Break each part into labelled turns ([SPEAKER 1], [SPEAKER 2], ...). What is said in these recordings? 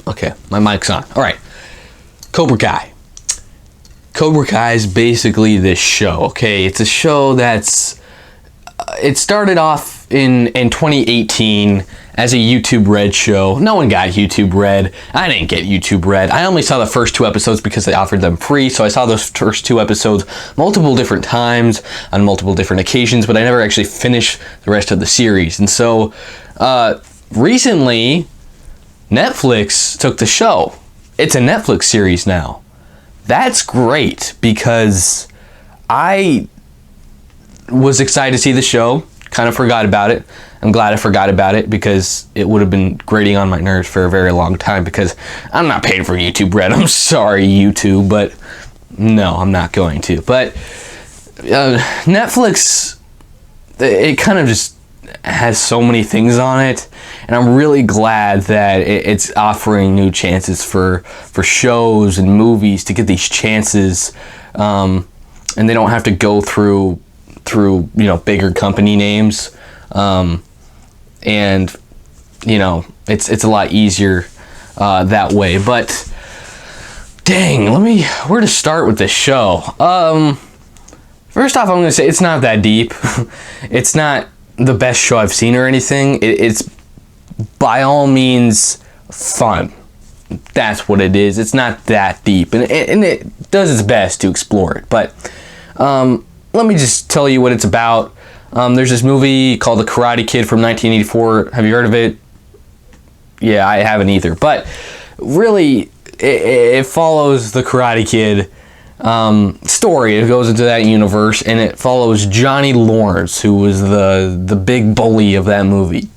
[SPEAKER 1] Okay, my mic's on. All right. Cobra Kai. Cobra Kai is basically this show, okay? It's a show that's... it started off in 2018 as a YouTube Red show. No one got YouTube Red. I didn't get YouTube Red. I only saw the first 2 episodes because they offered them free, so I saw those first 2 episodes multiple different times on multiple different occasions, but I never actually finished the rest of the series. And so, recently... Netflix took the show. It's a Netflix series now. That's great because I was excited to see the show. Kind of forgot about it. I'm glad I forgot about it because it would have been grating on my nerves for a very long time because I'm not paying for YouTube Red. I'm sorry, YouTube, but no, I'm not going to. But Netflix, it kind of just has so many things on it, and I'm really glad that it's offering new chances for shows and movies to get these chances, and they don't have to go through bigger company names, and it's a lot easier that way. But dang, where to start with this show? First off, I'm gonna say it's not that deep. It's not the best show I've seen or anything. It's by all means fun. That's what it is. It's not that deep, and it does its best to explore it. But let me just tell you what it's about. There's this movie called The Karate Kid from 1984. Have you heard of it? Yeah, I haven't either. But really, it follows the Karate Kid story. It goes into that universe, and it follows Johnny Lawrence, who was the big bully of that movie.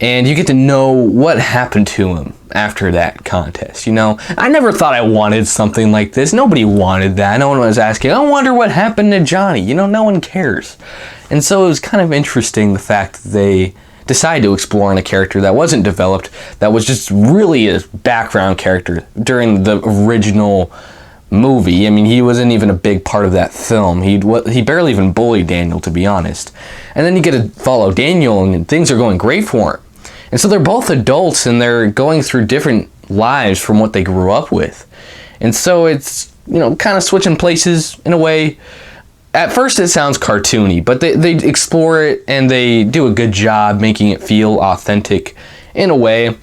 [SPEAKER 1] And you get to know what happened to him after that contest. I never thought I wanted something like this. Nobody wanted that. No one was asking, I wonder what happened to Johnny. No one cares. And so it was kind of interesting, the fact that they decided to explore in a character that wasn't developed, that was just really a background character during the original movie. I mean, he wasn't even a big part of that film. He barely even bullied Daniel, to be honest. And then you get to follow Daniel, and things are going great for him. And so they're both adults, and they're going through different lives from what they grew up with. And so it's, kind of switching places in a way. At first it sounds cartoony, but they explore it, and they do a good job making it feel authentic in a way.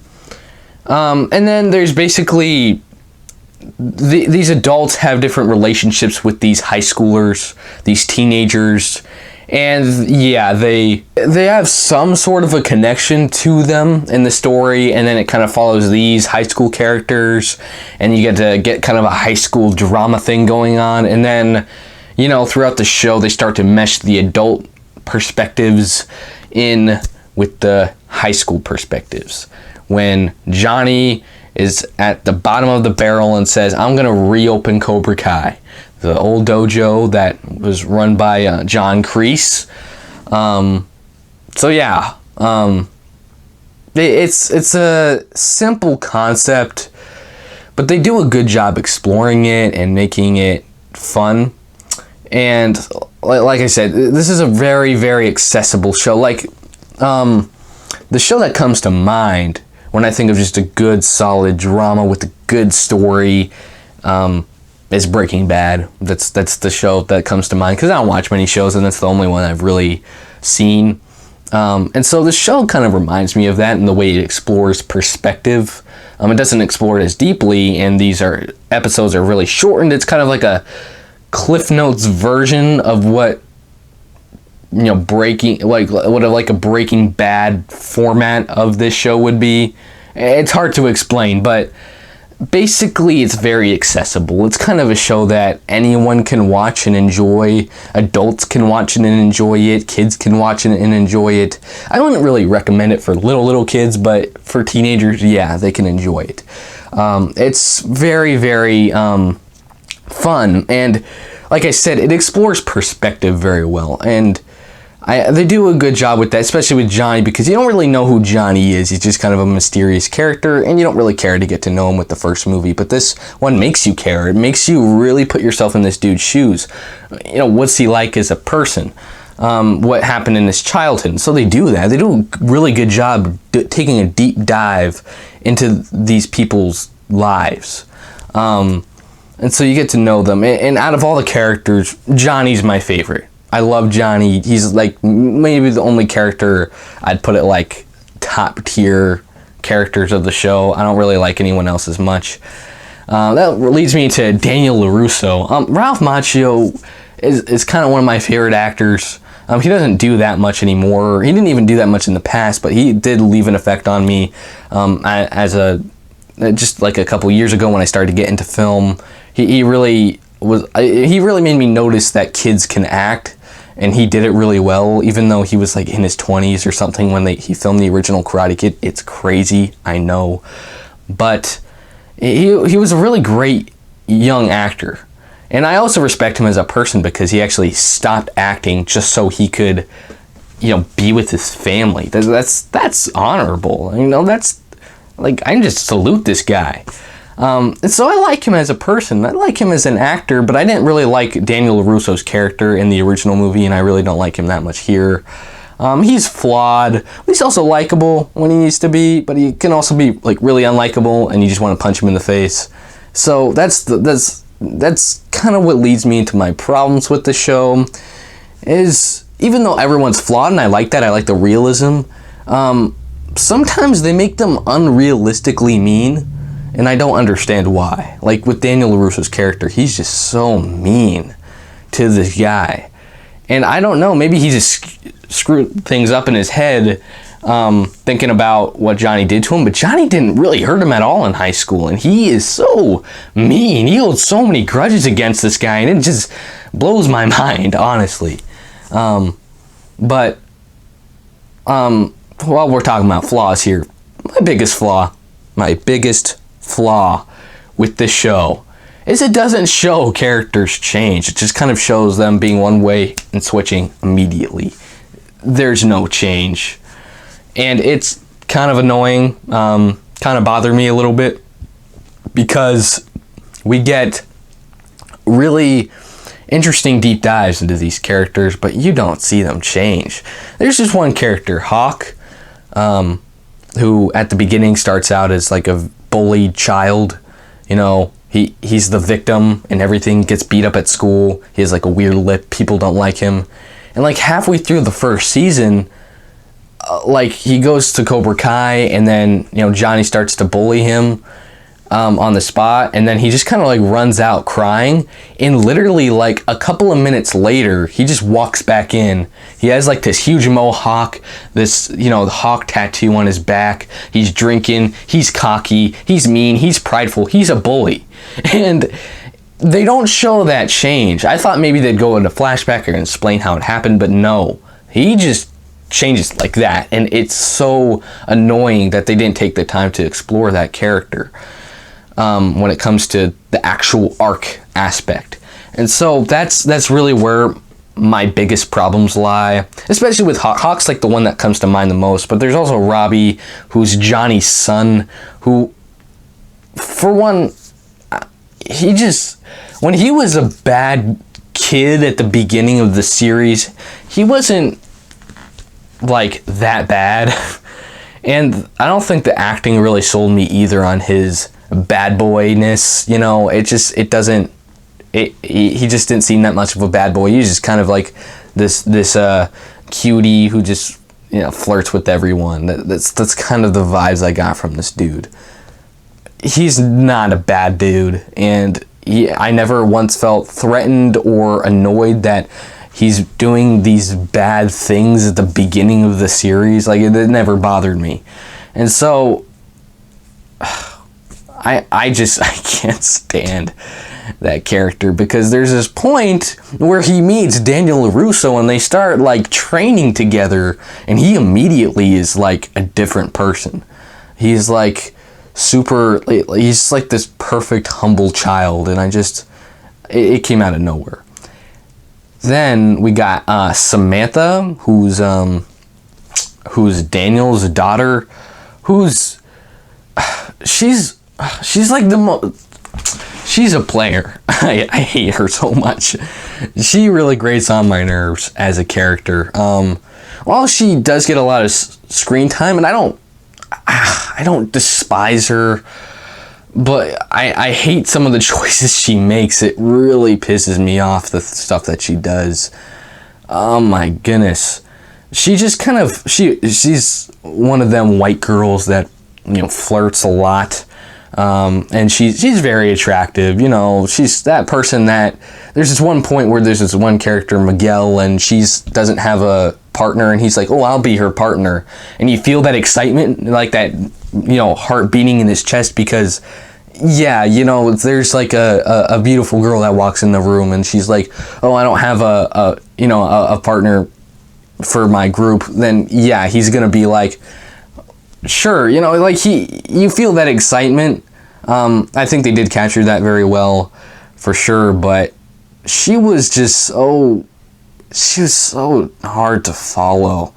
[SPEAKER 1] And then there's basically... these adults have different relationships with these high schoolers, these teenagers, and yeah, they have some sort of a connection to them in the story, and then it kind of follows these high school characters, and you get to get kind of a high school drama thing going on, and then, throughout the show, they start to mesh the adult perspectives in with the high school perspectives. When Johnny is at the bottom of the barrel and says, I'm going to reopen Cobra Kai, the old dojo that was run by John Kreese. It's a simple concept, but they do a good job exploring it and making it fun. And like I said, this is a very, very accessible show. The show that comes to mind when I think of just a good, solid drama with a good story, is Breaking Bad. That's the show that comes to mind, because I don't watch many shows, and that's the only one I've really seen. And so this show kind of reminds me of that in the way it explores perspective. It doesn't explore it as deeply, and episodes are really shortened. It's kind of like a Cliff Notes version of what a Breaking Bad format of this show would be. It's hard to explain, but basically it's very accessible. It's kind of a show that anyone can watch and enjoy. Adults can watch it and enjoy it. Kids can watch it and enjoy it. I wouldn't really recommend it for little kids, but for teenagers, yeah, they can enjoy it. It's very, very fun, and like I said, it explores perspective very well, and they do a good job with that, especially with Johnny, because you don't really know who Johnny is. He's just kind of a mysterious character, and you don't really care to get to know him with the first movie, but this one makes you care. It makes you really put yourself in this dude's shoes. What's he like as a person? what happened in his childhood. And so they do that. They do a really good job taking a deep dive into these people's lives. And so you get to know them. And out of all the characters, Johnny's my favorite. I love Johnny. He's like maybe the only character I'd put it like top tier characters of the show. I don't really like anyone else as much. That leads me to Daniel LaRusso. Ralph Macchio is kind of one of my favorite actors. He doesn't do that much anymore. He didn't even do that much in the past, but he did leave an effect on me just like a couple years ago when I started to get into film. He really made me notice that kids can act, and he did it really well, even though he was like in his 20s or something when he filmed the original Karate Kid. It's crazy, I know, but he was a really great young actor. And I also respect him as a person because he actually stopped acting just so he could, be with his family. That's honorable. That's like, I just salute this guy. And so I like him as a person. I like him as an actor, but I didn't really like Daniel LaRusso's character in the original movie, and I really don't like him that much here. He's flawed. He's also likable when he needs to be, but he can also be like really unlikable, and you just want to punch him in the face. So that's kind of what leads me into my problems with the show. Is even though everyone's flawed, and I like that, I like the realism. Sometimes they make them unrealistically mean, and I don't understand why. Like with Daniel LaRusso's character, he's just so mean to this guy. And I don't know, maybe he just screwed things up in his head thinking about what Johnny did to him, but Johnny didn't really hurt him at all in high school, and he is so mean. He holds so many grudges against this guy, and it just blows my mind, honestly. But while we're talking about flaws here, my biggest flaw with this show is it doesn't show characters change. It just kind of shows them being one way and switching immediately. There's no change. And it's kind of annoying, kind of bothered me a little bit, because we get really interesting deep dives into these characters, but you don't see them change. There's just one character, Hawk, who at the beginning starts out as like a bullied child. He's the victim and everything, gets beat up at school. He has like a weird lip. People don't like him. And like halfway through the first season, like he goes to Cobra Kai, and then Johnny starts to bully him on the spot, and then he just kind of like runs out crying, and literally like a couple of minutes later he just walks back in. He has like this huge mohawk, this the hawk tattoo on his back. He's drinking, he's cocky, he's mean, he's prideful, he's a bully. And they don't show that change. I thought maybe they'd go into flashback or explain how it happened, but no, he just changes like that, and it's so annoying that they didn't take the time to explore that character when it comes to the actual arc aspect. And so that's really where my biggest problems lie, especially with Hawk. Hawk's like the one that comes to mind the most, but there's also Robbie, who's Johnny's son, who, for one, when he was a bad kid at the beginning of the series, he wasn't like that bad. And I don't think the acting really sold me either on his bad boyness. He just didn't seem that much of a bad boy. He's just kind of like this cutie who just flirts with everyone. That's kind of the vibes I got from this dude. He's not a bad dude, and I never once felt threatened or annoyed that he's doing these bad things at the beginning of the series. Like, it never bothered me. And so I can't stand that character, because there's this point where he meets Daniel LaRusso and they start like training together, and he immediately is like a different person. He's like he's like this perfect humble child, and it came out of nowhere. Then we got Samantha, who's Daniel's daughter, she's like she's she's a player. I hate her so much. She really grates on my nerves as a character. While she does get a lot of screen time, and I don't despise her, but I hate some of the choices she makes. It really pisses me off, the stuff that she does. Oh my goodness. She just kind of, she's one of them white girls that, flirts a lot. And she's very attractive. She's that person that, there's this one point where there's this one character, Miguel, and doesn't have a partner, and he's like, oh, I'll be her partner. And you feel that excitement, like that, heart beating in his chest, because there's like a beautiful girl that walks in the room, and she's like, oh, I don't have a partner for my group. Then he's gonna be like, sure, you feel that excitement. I think they did capture that very well, for sure, but she was so hard to follow.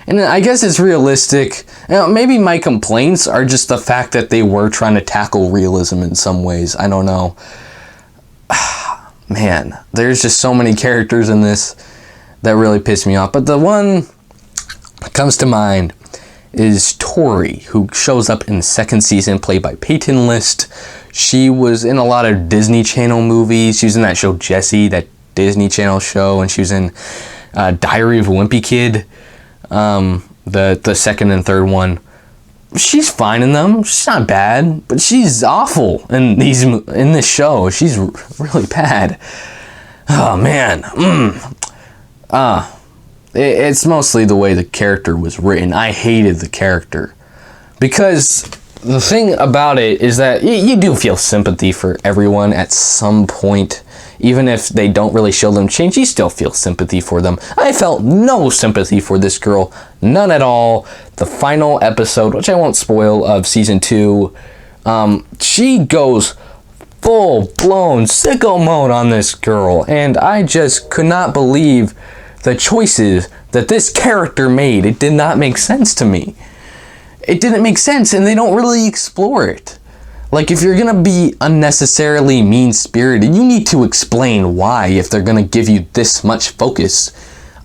[SPEAKER 1] And I guess it's realistic. Maybe my complaints are just the fact that they were trying to tackle realism in some ways. I don't know. Man, there's just so many characters in this that really piss me off. But the one that comes to mind is Tori, who shows up in the second season, played by Peyton List. She was in a lot of Disney Channel movies. She was in that show Jessie, that Disney Channel show, and she was in Diary of a Wimpy Kid, the second and third one. She's fine in them. She's not bad, but she's awful in this show. She's really bad. Oh man. It's mostly the way the character was written. I hated the character, because the thing about it is that you do feel sympathy for everyone at some point. Even if they don't really show them change, you still feel sympathy for them. I felt no sympathy for this girl, none at all. The final episode, which I won't spoil, of season 2, she goes full-blown sicko mode on this girl, and I just could not believe the choices that this character made. It did not make sense to me. It didn't make sense, and they don't really explore it. Like, if you're gonna be unnecessarily mean-spirited, you need to explain why, if they're gonna give you this much focus.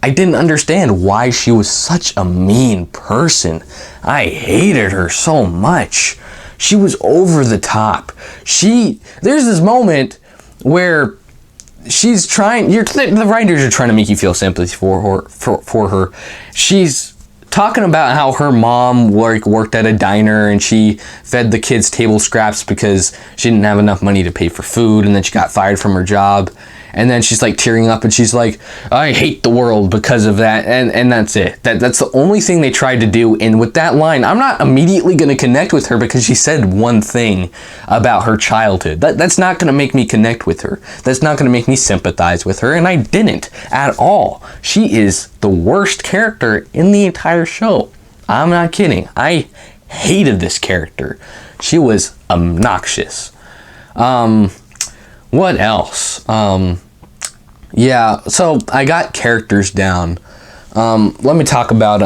[SPEAKER 1] I didn't understand why she was such a mean person. I hated her so much. She was over the top. There's this moment where she's trying, the writers are trying to make you feel sympathy for her. She's talking about how her mom worked at a diner, and she fed the kids table scraps because she didn't have enough money to pay for food, and then she got fired from her job. And then she's like tearing up, and she's like, I hate the world because of that. And that's it. That's the only thing they tried to do. And with that line, I'm not immediately going to connect with her because she said one thing about her childhood. That's not going to make me connect with her. That's not going to make me sympathize with her. And I didn't at all. She is the worst character in the entire show. I'm not kidding. I hated this character. She was obnoxious. What else? So I got characters down. Let me talk about,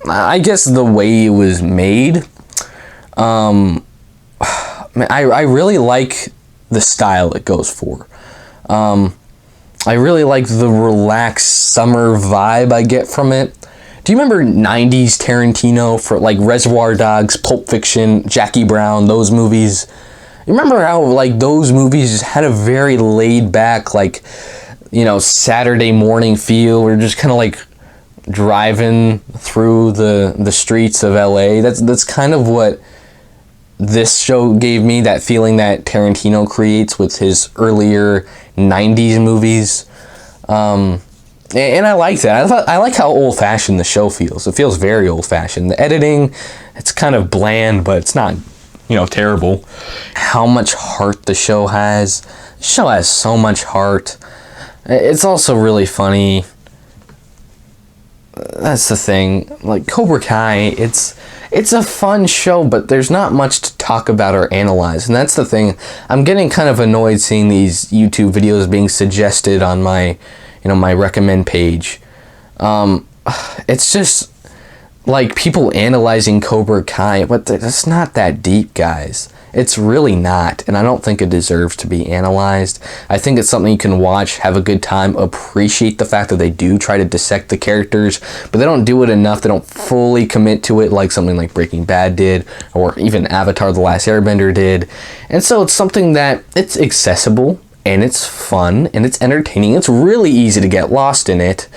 [SPEAKER 1] I guess the way it was made. I really like the style it goes for. I really like the relaxed summer vibe I get from it. Do you remember 90s Tarantino, for like Reservoir Dogs, Pulp Fiction, Jackie Brown, those movies? You remember how like those movies just had a very laid back, like, Saturday morning feel? We're just kind of like driving through the streets of LA. That's kind of what this show gave me, that feeling that Tarantino creates with his earlier 90s movies. And I like that. I like how old-fashioned the show feels. It feels very old-fashioned. The editing, it's kind of bland, but it's not, terrible. How much heart the show has. The show has so much heart. It's also really funny. That's the thing. Like Cobra Kai, it's a fun show, but there's not much to talk about or analyze. And that's the thing. I'm getting kind of annoyed seeing these YouTube videos being suggested on my, my recommend page. It's just like people analyzing Cobra Kai, but it's not that deep, guys. It's really not, and I don't think it deserves to be analyzed. I think it's something you can watch, have a good time, appreciate the fact that they do try to dissect the characters, but they don't do it enough. They don't fully commit to it like something like Breaking Bad did, or even Avatar: The Last Airbender did. And so it's something that it's accessible, and it's fun, and it's entertaining. It's really easy to get lost in it.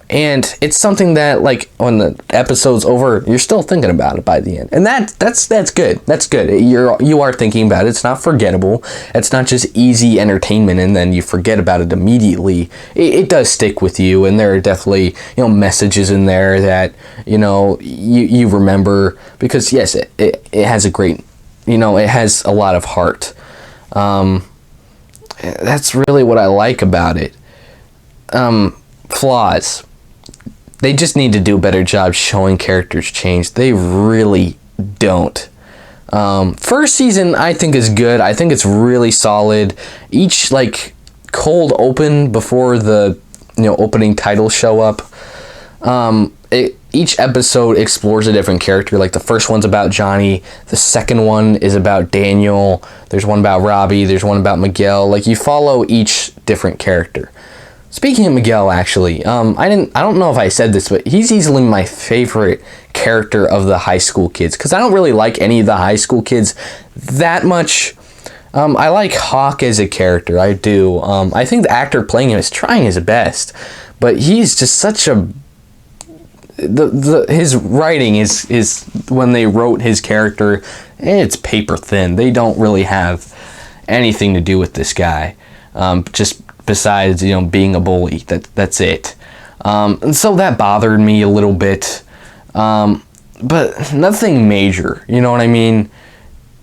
[SPEAKER 1] And it's something that, like, when the episode's over, you're still thinking about it by the end. And that's good. That's good. You are thinking about it. It's not forgettable. It's not just easy entertainment and then you forget about it immediately. It does stick with you, and there are definitely, messages in there that, you remember, because yes, it has a great, it has a lot of heart. That's really what I like about it. Flaws. They just need to do a better job showing characters change. They really don't. First season, I think, is good. I think it's really solid. Each, cold open before the, opening titles show up. Each episode explores a different character. Like, the first one's about Johnny. The second one is about Daniel. There's one about Robbie. There's one about Miguel. Like, you follow each different character. Speaking of Miguel, actually, I don't know if I said this, but he's easily my favorite character of the high school kids, because I don't really like any of the high school kids that much. I like Hawk as a character, I do. I think the actor playing him is trying his best, but he's just such a... his writing is when they wrote his character, it's paper thin. They don't really have anything to do with this guy. Just besides, being a bully. That's it. And so that bothered me a little bit. But nothing major, you know what I mean?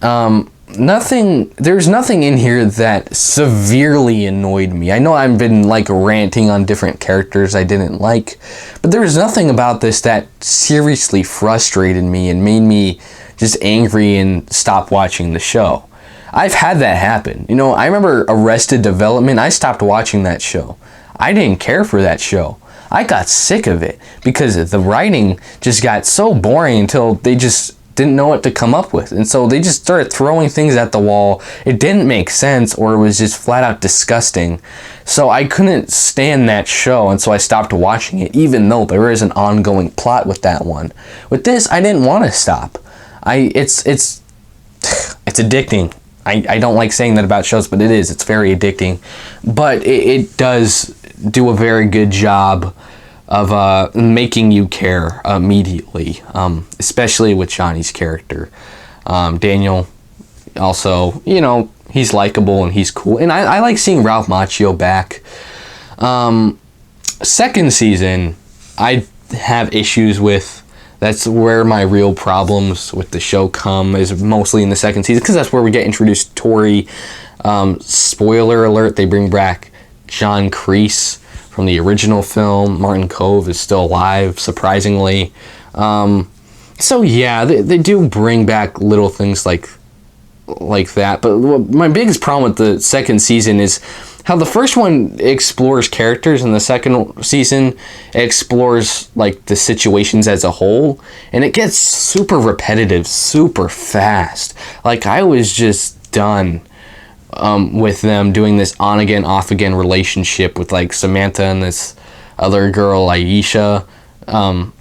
[SPEAKER 1] There's nothing in here that severely annoyed me. I know I've been ranting on different characters I didn't like, but there was nothing about this that seriously frustrated me and made me just angry and stop watching the show. I've had that happen. I remember Arrested Development. I stopped watching that show. I didn't care for that show. I got sick of it because the writing just got so boring until they just didn't know what to come up with. And so they just started throwing things at the wall. It didn't make sense, or it was just flat out disgusting. So I couldn't stand that show, and so I stopped watching it, even though there is an ongoing plot with that one. With this, I didn't want to stop. It's addicting. I don't like saying that about shows, but it is. It's very addicting. But it does do a very good job of making you care immediately, especially with Johnny's character. Daniel, also, he's likable and he's cool. And I like seeing Ralph Macchio back. Second season, I have issues with. That's where my real problems with the show come, is mostly in the second season, because that's where we get introduced to Tori. Spoiler alert, they bring back John Kreese from the original film. Martin Kove is still alive, surprisingly. So yeah, they do bring back little things like that. But my biggest problem with the second season is how the first one explores characters and the second season explores the situations as a whole, and it gets super repetitive super fast. I was just done with them doing this on again off again relationship with Samantha and this other girl Aisha.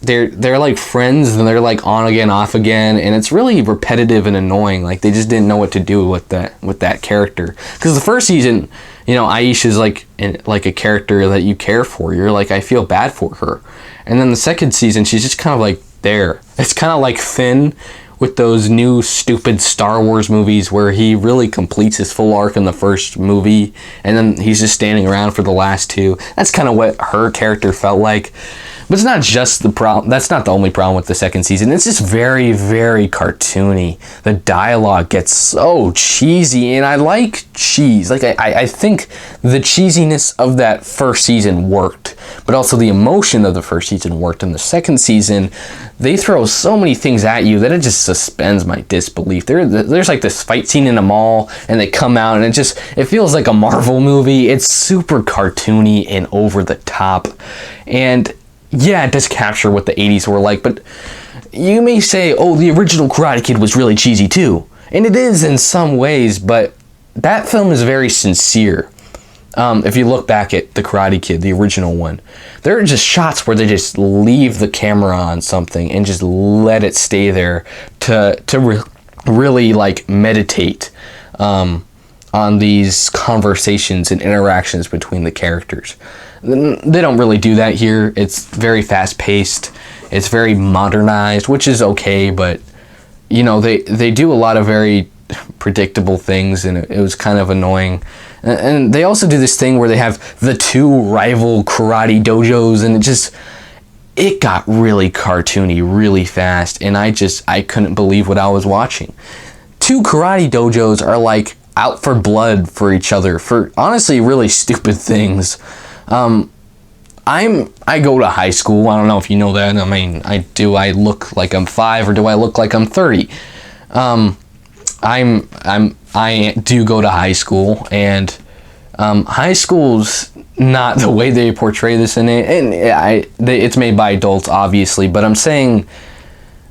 [SPEAKER 1] They're friends, and they're on again off again, and it's really repetitive and annoying. They just didn't know what to do with that character, because the first season, Aisha's a character that you care for. You're I feel bad for her. And then the second season, she's just kind of there. It's kind of like Finn with those new stupid Star Wars movies, where he really completes his full arc in the first movie, and then he's just standing around for the last two. That's kind of what her character felt like. But it's not just the problem. That's not the only problem with the second season. It's just very, very cartoony. The dialogue gets so cheesy, and I like cheese. I think the cheesiness of that first season worked, but also the emotion of the first season worked. In the second season, they throw so many things at you that it just suspends my disbelief. There's this fight scene in a mall, and they come out, and it feels like a Marvel movie. It's super cartoony and over the top, and yeah, it does capture what the 80s were like, but you may say, oh, the original Karate Kid was really cheesy too. And it is in some ways, but that film is very sincere. If you look back at The Karate Kid, the original one, there are just shots where they just leave the camera on something and just let it stay there to really like meditate on these conversations and interactions between the characters. They don't really do that here. It's very fast paced. It's very modernized, which is okay, but you know, they do a lot of very predictable things, and it was kind of annoying. And they also do this thing where they have the two rival karate dojos, and it got really cartoony really fast, and I couldn't believe what I was watching. Two karate dojos are like out for blood for each other for honestly really stupid things. I go to high school. I don't know if you know that. I mean, do I look like I'm 5 or do I look like I'm 30? I do go to high school, and high school's not the way they portray this in it, and it's made by adults obviously, but I'm saying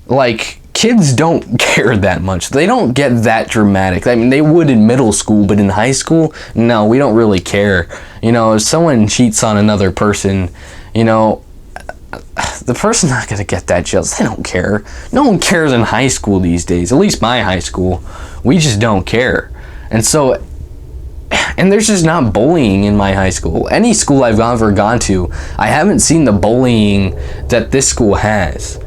[SPEAKER 1] like kids don't care that much. They don't get that dramatic. I mean, they would in middle school, but in high school, no, we don't really care. You know, if someone cheats on another person, you know, the person's not gonna get that jealous. They don't care. No one cares in high school these days. At least my high school, we just don't care. And there's just not bullying in my high school. Any school I've ever gone to, I haven't seen the bullying that this school has.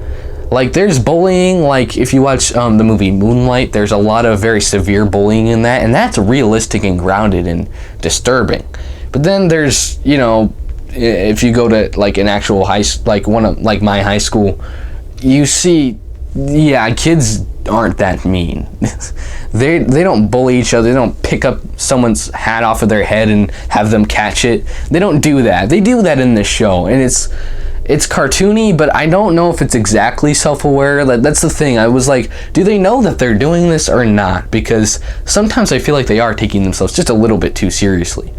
[SPEAKER 1] Like, there's bullying, like, if you watch the movie Moonlight, there's a lot of very severe bullying in that, and that's realistic and grounded and disturbing. But then there's, you know, if you go to, like, an actual like my high school, you see, yeah, kids aren't that mean. They don't bully each other. They don't pick up someone's hat off of their head and have them catch it. They don't do that. They do that in this show, and it's cartoony, but I don't know if it's exactly self-aware. That's the thing. I was like, do they know that they're doing this or not? Because sometimes I feel like they are taking themselves just a little bit too seriously.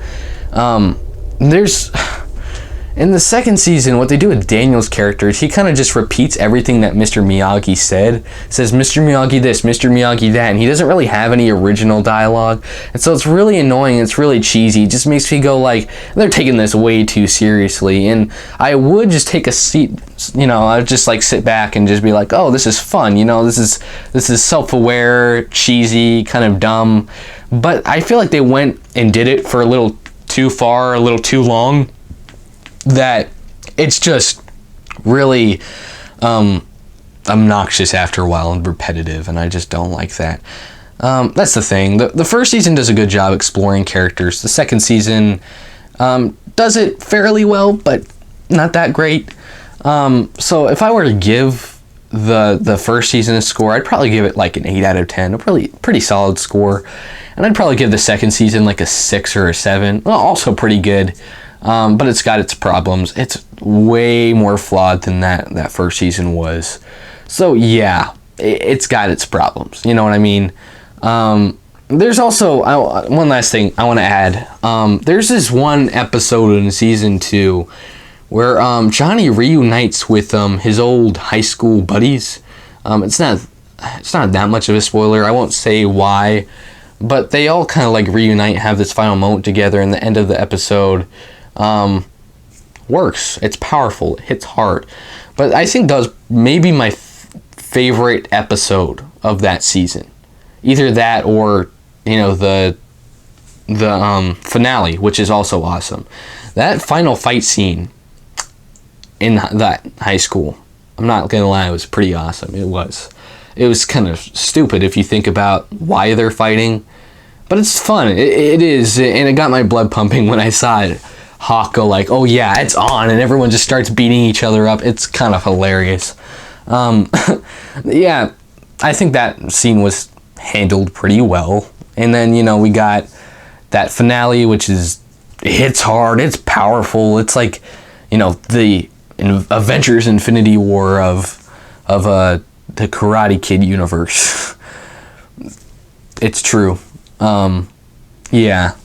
[SPEAKER 1] In the second season, what they do with Daniel's character is he kind of just repeats everything that Mr. Miyagi said. Says Mr. Miyagi this, Mr. Miyagi that, and he doesn't really have any original dialogue. And so it's really annoying, it's really cheesy. It just makes me go like, they're taking this way too seriously. And I would just take a seat, you know, I would just like sit back and just be like, oh, this is fun, you know, this is self-aware, cheesy, kind of dumb. But I feel like they went and did it for a little too far, a little too long, that it's just really obnoxious after a while and repetitive, and I just don't like that. That's the thing. The first season does a good job exploring characters. The second season does it fairly well, but not that great. So if I were to give the first season a score, I'd probably give it like an 8 out of 10, a pretty solid score. And I'd probably give the second season like a 6 or a 7. Well, also pretty good. But it's got its problems. It's way more flawed than that first season was. So yeah, it's got its problems. You know what I mean? There's also one last thing I want to add. There's this one episode in season 2 where Johnny reunites with his old high school buddies. It's not that much of a spoiler. I won't say why, but they all kind of like reunite, have this final moment together, and the end of the episode works. It's powerful. It hits hard. But I think that was maybe my favorite episode of that season. Either that or, you know, the finale, which is also awesome. That final fight scene in that high school, I'm not gonna lie, it was pretty awesome. It was kind of stupid if you think about why they're fighting, but it's fun. It is, and it got my blood pumping when I saw it. Hawk go like, oh yeah, it's on, and everyone just starts beating each other up. It's kind of hilarious. Yeah, I think that scene was handled pretty well. And then, you know, we got that finale, which hits hard, it's powerful. It's like, you know, the Avengers Infinity War of the Karate Kid universe. It's true. Yeah.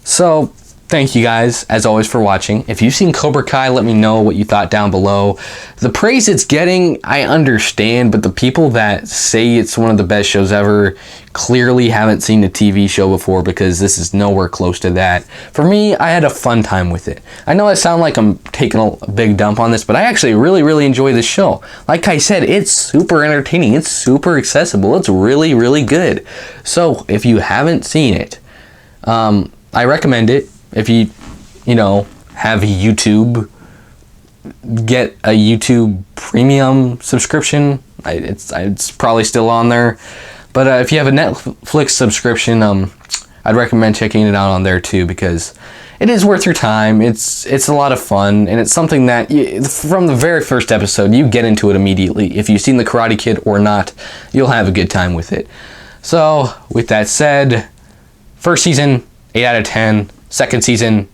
[SPEAKER 1] So thank you guys, as always, for watching. If you've seen Cobra Kai, let me know what you thought down below. The praise it's getting, I understand, but the people that say it's one of the best shows ever clearly haven't seen the TV show before, because this is nowhere close to that. For me, I had a fun time with it. I know I sound like I'm taking a big dump on this, but I actually really, really enjoy this show. Like I said, it's super entertaining. It's super accessible. It's really, really good. So if you haven't seen it, I recommend it. If you have YouTube, get a YouTube premium subscription. It's probably still on there. But if you have a Netflix subscription, I'd recommend checking it out on there too, because it is worth your time. It's a lot of fun, and it's something that from the very first episode, you get into it immediately. If you've seen The Karate Kid or not, you'll have a good time with it. So, with that said, first season, 8 out of 10. Second season,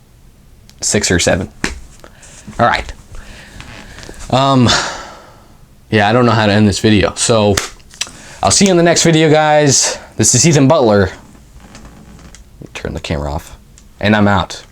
[SPEAKER 1] 6 or 7. All right. Yeah, I don't know how to end this video. So, I'll see you in the next video, guys. This is Butler. Turn the camera off. And I'm out.